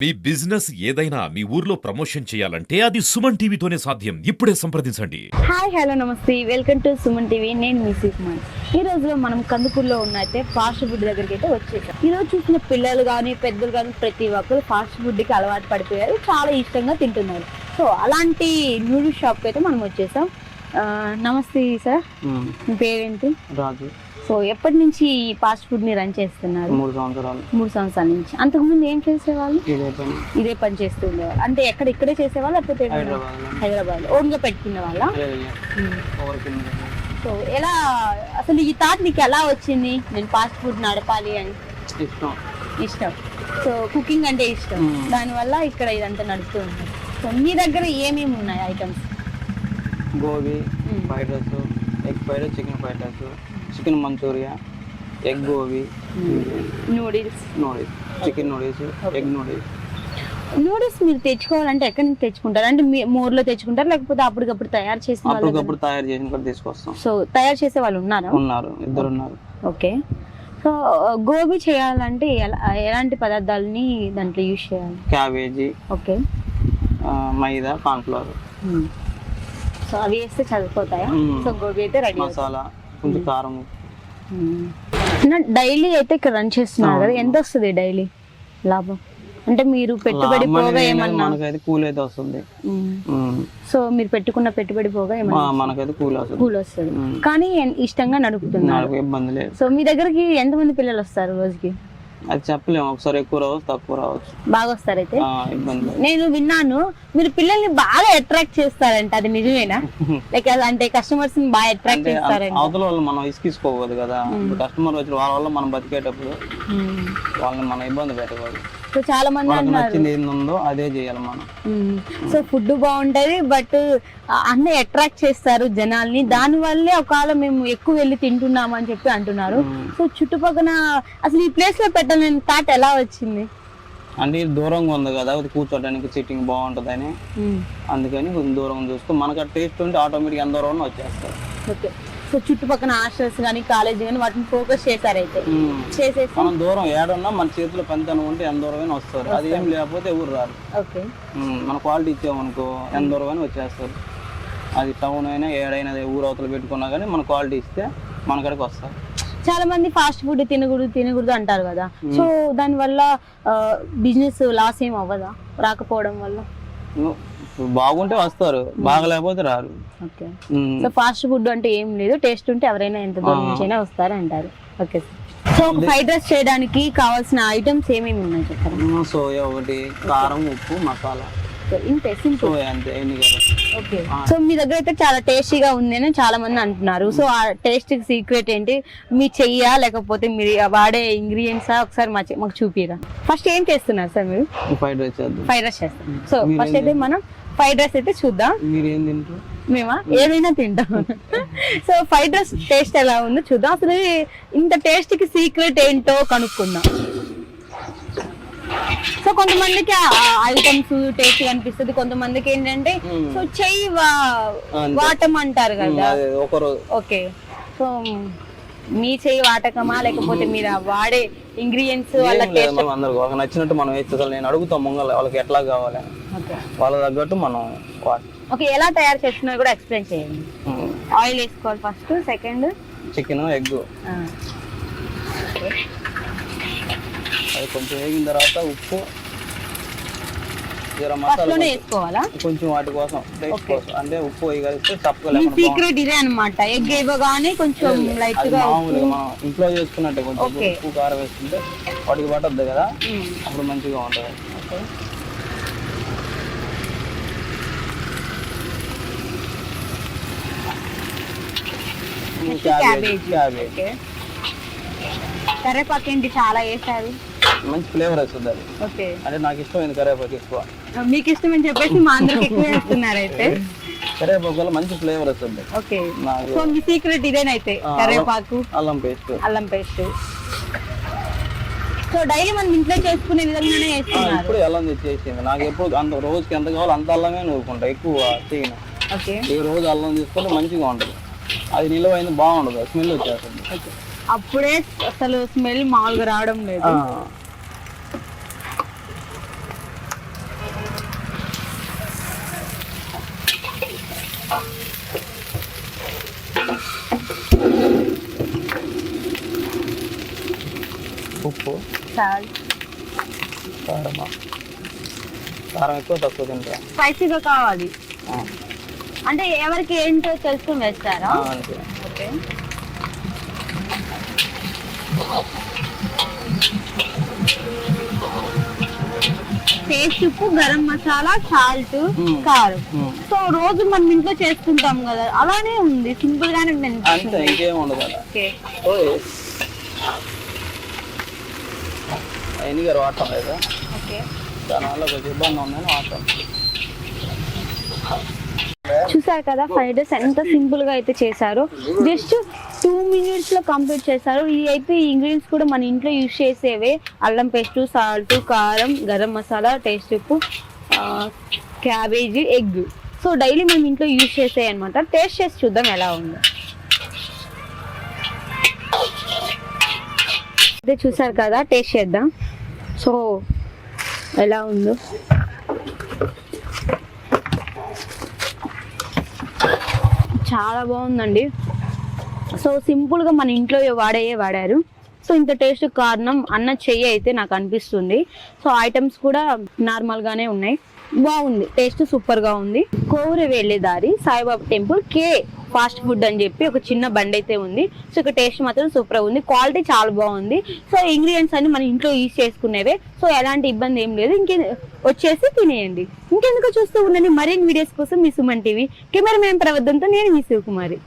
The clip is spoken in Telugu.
మీ బిజినెస్ ఏదైనా మీ ఊర్లో ప్రమోషన్ చేయాలంటే అది సుమన్ టీవీతోనే సాధ్యం. ఇప్పుడే సంప్రదించండి. హాయ్ హలో నమస్తే, వెల్కమ్ టు సుమన్ టీవీ. నేను మీ సుమన్. ఈ రోజులో మనం కందుకూరులో ఉన్న అయితే ఫాస్ట్ ఫుడ్ దగ్గరికి అయితే వచ్చేసాం. ఈ రోజు చూసిన పిల్లలు కానీ పెద్దలు కానీ ప్రతి ఒక్కరు ఫాస్ట్ ఫుడ్కి అలవాటు పడిపోయారు, చాలా ఇష్టంగా తింటున్నారు. సో అలాంటి నూడిల్స్ షాప్కి అయితే మనం వచ్చేసాం. నమస్తే సార్, మీ పేరేంటి? రాజు. సో ఎప్పటి నుంచి ఈ ఫాస్ట్ ఫుడ్ ని రన్ చేస్తున్నారు? 3 సంవత్సరాలు. 3 సంవత్సరాల నుంచి. అంతకుముందు ఏం చేసేవాళ్ళు? ఇదే పని చేస్తూ ఉండేవాళ్ళు. అంటే ఇక్కడే చేసేవాళ్ళు లేకపోతే హైదరాబాద్ ఓన్ గా పెట్టుకునే వాళ్ళ? సో ఎలా అసలు ఈ థాట్ నీకు ఎలా వచ్చింది, నేను ఫాస్ట్ ఫుడ్ నడపాలి అని? ఇష్టం. సో కుకింగ్ అంటే ఇష్టం, దానివల్ల ఇక్కడ ఇదంతా నడుపుతూ ఉంటాను. సో మీ దగ్గర ఏమేమి ఉన్నాయి items? Gobi, fried rice, egg fried rice, chicken fried rice, chicken manchurian, egg gobi, noodles, chicken noodles, egg noodles. Noodles మీరు తెచ్చుకోవాలంటే ఎక్కడి నుంచి తెచ్చుకుంటారు? అంటే మీ మోర్లో తెచ్చుకుంటారు లేకపోతే అప్పటికప్పుడు తయారు చేసిన తీసుకొస్తాం. సో తయారు చేసే వాళ్ళు ఉన్నారా? ఉన్నారు, ఇద్దరు ఉన్నారు. ఓకే. సో గోబీ చేయాలంటే ఎలాంటి పదార్థాలని దాంట్లో యూజ్ చేయాలి? క్యాబేజీ, ఓకే, మైదా, కార్న్ఫ్లవర్. సో అవి వేస్తే చదివిపోతాయా? సో గోబీ అయితే రెడీ. మసాలా, కొంచెం కారం. డైలీ అయితే ఇక్కడ రన్ చేస్తున్నారు కదా, ఎంత వస్తుంది డైలీ లాభం? అంటే మీరు పెట్టుబడి పోగా ఏమన్నా? మనకైతే కూల్ అయితే వస్తుంది. సో మీరు పెట్టుకున్న పెట్టుబడి పోగా ఏమన్నా మనకైతే కూల్ వస్తుంది. కానీ ఇష్టంగా నడుపుతున్నారు, ఇబ్బంది లేదు. సో మీ దగ్గరికి ఎంతమంది పిల్లలు వస్తారు రోజుకి? అది చెప్పలేము, ఒకసారి ఎక్కువ రావచ్చు, తక్కువ రావచ్చు. బాగా వస్తారు అయితే? నేను విన్నాను మీరు పిల్లల్ని బాగా అట్రాక్ట్ చేస్తారంట, అది నిజమేనా? లైక్ అంటే కస్టమర్స్ ని బాగా అట్రాక్ట్ చేస్తారంట. అవతల వాళ్ళు మనం ఇసుకిసుకోవద్దు కదా, కస్టమర్ వచ్చి వాళ్ళ వల్ల మనం బతికేటప్పుడు వాళ్ళని మనం ఇబ్బంది పెట్టకూడదు. సో చాలా మంది నచ్చింది ఏందో అదే చేయాలి మనం. సో ఫుడ్ బాగుంటది, బట్ అన్నీ అట్రాక్ట్ చేస్తారు జనాల్ని, దాని వల్లే ఒకవేళ మేము ఎక్కువ వెళ్ళి తింటున్నాము అని చెప్పి అంటున్నారు. సో చుట్టుపక్కల అసలు ఈ ప్లేస్ లో పెట్టాలని థాట్ ఎలా వచ్చింది? అంటే దూరంగా ఉంది కదా, కూర్చోడానికి సిట్టింగ్ బాగుంటదని, అందుకని కొంచెం దూరం చూస్తూ మనకు టేస్ట్ ఉంటే ఆటోమేటిక్ ఎంత దూరం వచ్చేస్తారు. ఓకే. సో చుట్టుపక్కల హాస్టల్స్ కానీ కాలేజ్ కానీ వాటిని ఫోకస్ చేశారు అయితే? చేసేసి మనం దూరం ఏడున్నా మన చేతిలో పని అనుకుంటే ఎంత దూరమైనా వస్తారు, అది ఏం లేకపోతే ఎవరు రారు. ఓకే. మన క్వాలిటీ ఇచ్చామనుకో ఎంత దూరమైనా వచ్చేస్తారు. అది టౌన్ అయినా ఏడైనా ఊరు అవతల పెట్టుకున్నా కానీ మన క్వాలిటీ ఇస్తే మన కాడికి వస్తారు. చాలా మంది ఫాస్ట్ ఫుడ్ తినకూడదు అంటారు కదా, సో దాని వల్ల బిజినెస్ లాస్ ఏం అవ్వదా రాకపోవడం వల్ల? బాగుంటే వస్తారు, బాగలేకపోతే రారు. ఓకే. సో ఫాస్ట్ ఫుడ్ అంటే ఏం లేదు, టేస్ట్ ఉంటే ఎవరైనా ఎంత దూరం నుంచి అయినా వస్తారు అంటారు. ఓకే. సో ఫ్రైడ్ రైస్ చేయడానికి కావాల్సిన ఐటమ్స్ ఏమేమి ఉన్నాయి చెప్పండి? సోయా ఒకటి, కారం, ఉప్పు, మసాలా, ఇంతే, సింపుల్. ఓకే. సో మీ దగ్గర అయితే చాలా టేస్టీగా ఉంది అని చాలా మంది అంటున్నారు. సో ఆ టేస్ట్ సీక్రెట్ ఏంటి? మీ చెయ్యా లేకపోతే మీరు వాడే ఇంగ్రీడియంట్స్ ఒకసారి మాకు చూపిరా. ఫస్ట్ ఏం చేస్తున్నారు సార్ మీరు? ఫ్రైడ్ రైస్ చేస్తాం. సో ఫస్ట్ అయితే మనం ఫ్రైడ్ రైస్ అయితే చూద్దాం. మీరేం తింటారు? మేమా ఏమైనా తింటాం. సో ఫ్రైడ్ రైస్ టేస్ట్ ఎలా ఉందో చూద్దాం. అసలు ఇంత టేస్ట్ కి సీక్రెట్ ఏంటో కనుక్కుందాం. సో కొంతమందికి ఐటమ్స్ టేస్ట్ అనిపిస్తుంది, కొంతమందికి ఏంటంటే సో చెయ్యి వాటం అంటారు కదా. ఓకే. సో మీ చెయ్యి వాటకమా లేకపోతే మీరు వాడే ఇంగ్రీడియంట్స్ వాళ్ళ టేస్ట్ అందరికి నచ్చినట్టు మనం వేస్తే నేను అడుగుతాం ముంగల్ వాళ్ళకి ఎట్లా కావాలి, వాళ్ళ తగ్గట్టు మనం. ఓకే. ఎలా తయారు చేస్తున్నారు కూడా ఎక్స్ప్లెయిన్ చేయండి. ఆయిల్ వేసుకోవాలి ఫస్ట్, సెకండ్ చికెన్, ఎగ్, అది కొంచెం వేగిన తర్వాత ఉప్పు, మసాలా వేసుకోవాలా కొంచెం, వాటి కోసం టేస్ట్ కోసం. అంటే ఉప్పు వేయగలిగితే తప్పగా సీక్రెట్ ఇదే అన్నమాట. ఎగ్ ఇవ్వగానే కొంచెం లైట్ గా మామూలుగా మనం ఇంట్లో చేసుకున్నట్టే కొంచెం ఉప్పు కారం వేసుకుంటే వాటికి పట్టద్దు కదా, అప్పుడు మంచిగా ఉంటుంది. కరివేపాకు ఏంటి చాలా వేసారు, మంచి ఫ్లేవర్ వస్తుంది అది. ఓకే. అంటే నాకు ఇష్టమైంది కరివేపాకు ఎక్కువ. మీకు ఇష్టం అని చెప్పేసి మా అందరికి ఎక్కువ వేస్తున్నారు అయితే. కరివేపాకు వల్ల మంచి ఫ్లేవర్ వస్తుంది. ఓకే. సో మీ సీక్రెట్ ఇదేనైతే కరివేపాకు, అల్లం పేస్ట్. సో డైలీ మనం ఇంట్లో చేసుకునే విధంగానే వేస్తున్నారు. ఇప్పుడు అల్లం తెచ్చేసింది నాకు, ఎప్పుడు అంత రోజుకి ఎంత కావాలో అంత అల్లమే నూరుకుంటా, ఎక్కువ చేయను. ఓకే. ఈ రోజు అల్లం తీసుకుంటే మంచిగా ఉంటుంది, అది నిలవైంది బాగుండదు, స్మెల్ వచ్చేస్తుంది. అప్పుడే అసలు స్మెల్ మామూలుగా రావడం లేదు. ఉప్పు, సాల్ట్. కారం ఎక్కువ తక్కువ తింటా. స్పైసీగా కావాలి అంటే ఎవరికి ఏంటో తెలుసుకుని వేస్తారా? అంతే. ఓకే. టేస్ట్ ఉప్పు, గరం మసాలా, సాల్ట్, కారం. సో రోజు మనం ఇంట్లో చేసుకుంటాం కదా, అలానే ఉంది, సింపుల్ గానే ఉంది అంతే, అనిపిస్తుంది. ఇంకేం ఉండదు అలా. ఓకే. అయిన గారు వాడటం లేదా, ఓకే. దానివల్ల కొంచెం ఇబ్బంది ఉందని వాడటం. చూసారు కదా ఫ్రైడ్ రైస్ ఎంత సింపుల్ గా అయితే చేశారు. జస్ట్ 2 minutes లో కంప్లీట్ చేశారు. ఇది అయితే ఇంగ్రీడియంట్స్ కూడా మన ఇంట్లో యూజ్ చేసేవే. అల్లం పేస్ట్, సాల్ట్, కారం, గరం మసాలా, టేస్ట్ ఉప్పు, క్యాబేజీ, ఎగ్. సో డైలీ మనం ఇంట్లో యూజ్ చేసేవి అనమాట. టేస్ట్ చేసి చూద్దాం ఎలా ఉందో. అయితే చూసారు కదా, టేస్ట్ చేద్దాం. సో ఎలా ఉందో. చాలా బాగుందండి. సో సింపుల్గా మన ఇంట్లో వాడారు. సో ఇంత టేస్ట్ కారణం అన్న చెయ్యి అయితే నాకు అనిపిస్తుంది. సో ఐటమ్స్ కూడా నార్మల్గానే ఉన్నాయి. బాగుంది, టేస్ట్ సూపర్గా ఉంది. కోవూరు వెళ్ళే దారి సాయిబాబా టెంపుల్ కే ఫాస్ట్ ఫుడ్ అని చెప్పి ఒక చిన్న బండి అయితే ఉంది. సో ఇక్కడ టేస్ట్ మాత్రం సూపర్గా ఉంది, క్వాలిటీ చాలా బాగుంది. సో ఇంగ్రీడియంట్స్ అన్ని మన ఇంట్లో యూజ్ చేసుకునేవే. సో ఎలాంటి ఇబ్బంది ఏం లేదు. వచ్చేసి తినేయండి. ఇంకెందుకు చూస్తూ ఉండండి మరిన్ని వీడియోస్ కోసం మీ సుమన్ టీవీ. కెమెరామెన్ ప్రవద్దంతో నేను మీ శివకుమారి.